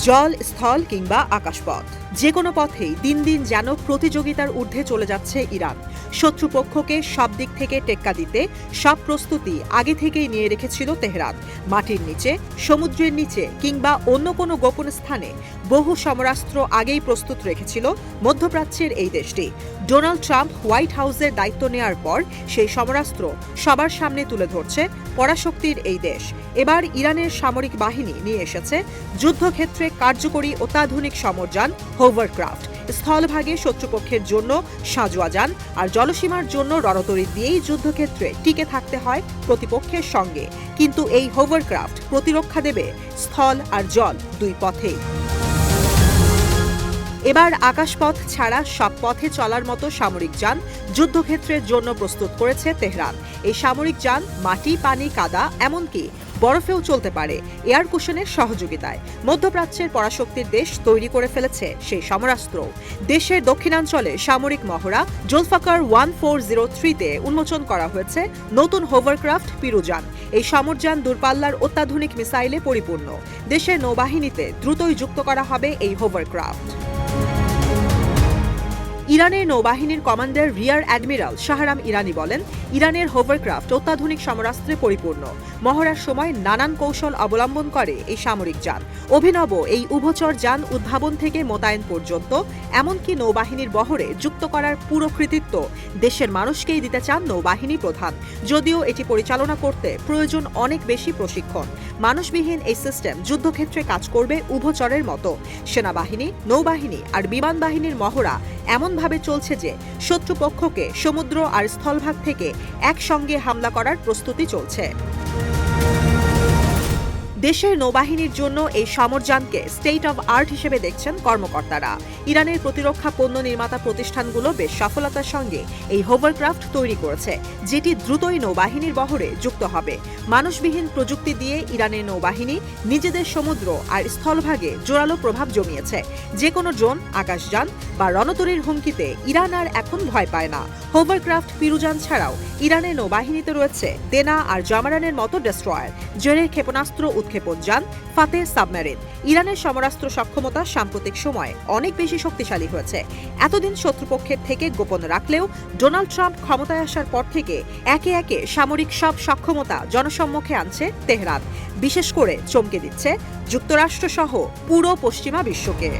জল, স্থল কিংবা আকাশপথ, যে কোনো পথেই দিন দিন যেন প্রতিযোগিতার ঊর্ধ্বে চলে যাচ্ছে ইরান। শত্রুপক্ষকে সব দিক থেকে টেক্কা দিতে সব প্রস্তুতি আগে থেকেই নিয়ে রেখেছিল তেহরান। মাটির নিচে, সমুদ্রের নিচে কিংবা অন্য কোনো গোপন স্থানে বহু সমরাস্ত্র আগেই প্রস্তুত রেখেছিল মধ্যপ্রাচ্যের এই দেশটি। ডোনাল্ড ট্রাম্প হোয়াইট হাউসের দায়িত্ব নেওয়ার পর সেই সমরাস্ত্র সবার সামনে তুলে ধরছে পরাশক্তির এই দেশ। এবার ইরানের সামরিক বাহিনী নিয়ে এসেছে যুদ্ধক্ষেত্রে কার্যকরী অত্যাধুনিক সমরযান হোভারক্রাফট। স্থলভাগে শত্রুপক্ষের জন্য সাঁজোয়া যান আর জলসীমার জন্য রণতরী দিয়েই যুদ্ধক্ষেত্রে টিকে থাকতে হয় প্রতিপক্ষের সঙ্গে। কিন্তু এই হোভারক্রাফট প্রতিরক্ষা দেবে স্থল আর জল দুই পথেই। এবার আকাশপথ ছাড়া সব পথে চলার মতো সামরিক যান যুদ্ধক্ষেত্রের জন্য প্রস্তুত করেছে তেহরান। এই সামরিক যান মাটি, পানি, কাদা, এমনকি বরফেও চলতে পারে এয়ার কুশনের সহযোগিতায়। মধ্যপ্রাচ্যের পরাশক্তির দেশ তৈরি করে ফেলেছে সেই সমরাস্ত্র। দেশের দক্ষিণাঞ্চলে সামরিক মহড়া জুলফাকার 1403-তে উন্মোচন করা হয়েছে নতুন হোভারক্রাফট পিরুজান। এই সমরযান দূরপাল্লার অত্যাধুনিক মিসাইলে পরিপূর্ণ। দেশের নৌবাহিনীতে দ্রুতই যুক্ত করা হবে এই হোভারক্রাফট। ইরানের নৌবাহিনীর কমান্ডার রিয়ার অ্যাডমিরাল শাহরাম ইরানি বলেন, ইরানের হোভারক্রাফট অত্যাধুনিক সমরাস্ত্রে পরিপূর্ণ। মহড়ার সময় নানান কৌশল অবলম্বন করে এই সামরিক যান। অভিনব এই উভচর যান উদ্ভাবন থেকে মোতায়েন পর্যন্ত, এমনকি নৌবাহিনীর বহরে যুক্ত করার পুরো কৃতিত্ব দেশের মানুষকেই দিতে চান নৌবাহিনী প্রধান। যদিও এটি পরিচালনা করতে প্রয়োজন অনেক বেশি প্রশিক্ষণ। মানুষবিহীন এই সিস্টেম যুদ্ধক্ষেত্রে কাজ করবে উভচরের মতো। সেনাবাহিনী, নৌবাহিনী আর বিমান বাহিনীর মহড়া এমনভাবে চলছে যে শত্রুপক্ষকে সমুদ্র আর স্থলভাগ থেকে একসঙ্গে হামলা করার প্রস্তুতি চলছে। দেশের নৌবাহিনীর জন্য এই সমরযানকে স্টেট অব আর্ট হিসেবে দেখছেন কর্মকর্তারা। ইরানের প্রতিরক্ষা পণ্য নির্মাতা প্রতিষ্ঠানগুলো বেশ সফলতার সঙ্গে এই হোভারক্রাফট তৈরি করেছে, যেটি দ্রুতই নৌবাহিনীর বহরে যুক্ত হবে। মানুষবিহীন প্রযুক্তি দিয়ে ইরানের নৌবাহিনী নিজেদের সমুদ্র আর স্থলভাগে জোরালো প্রভাব জমিয়েছে। যে কোনো ড্রোন, আকাশযান বা রণতরীর হুমকিতে ইরান আর এখন ভয় পায় না। হোভারক্রাফট পিরুজান ছাড়াও ইরানের নৌবাহিনীতে রয়েছে দেনা আর জামারানের মতো ডেস্ট্রয়ার, জেরের ক্ষেপণাস্ত্র উৎক্ষেপণ যান, ফাতে সাবমেরিন। ইরানের সমরাস্ত্র সক্ষমতা সাম্প্রতিক সময়ে অনেক বেশি শক্তিশালী হয়েছে। এতদিন শত্রুপক্ষের থেকে গোপন রাখলেও ডোনাল্ড ট্রাম্প ক্ষমতায় আসার পর থেকে একে একে সামরিক সব সক্ষমতা জনসম্মুখে আনছে তেহরান। বিশেষ করে চমকে দিচ্ছে যুক্তরাষ্ট্রসহ পুরো পশ্চিমা বিশ্বকে।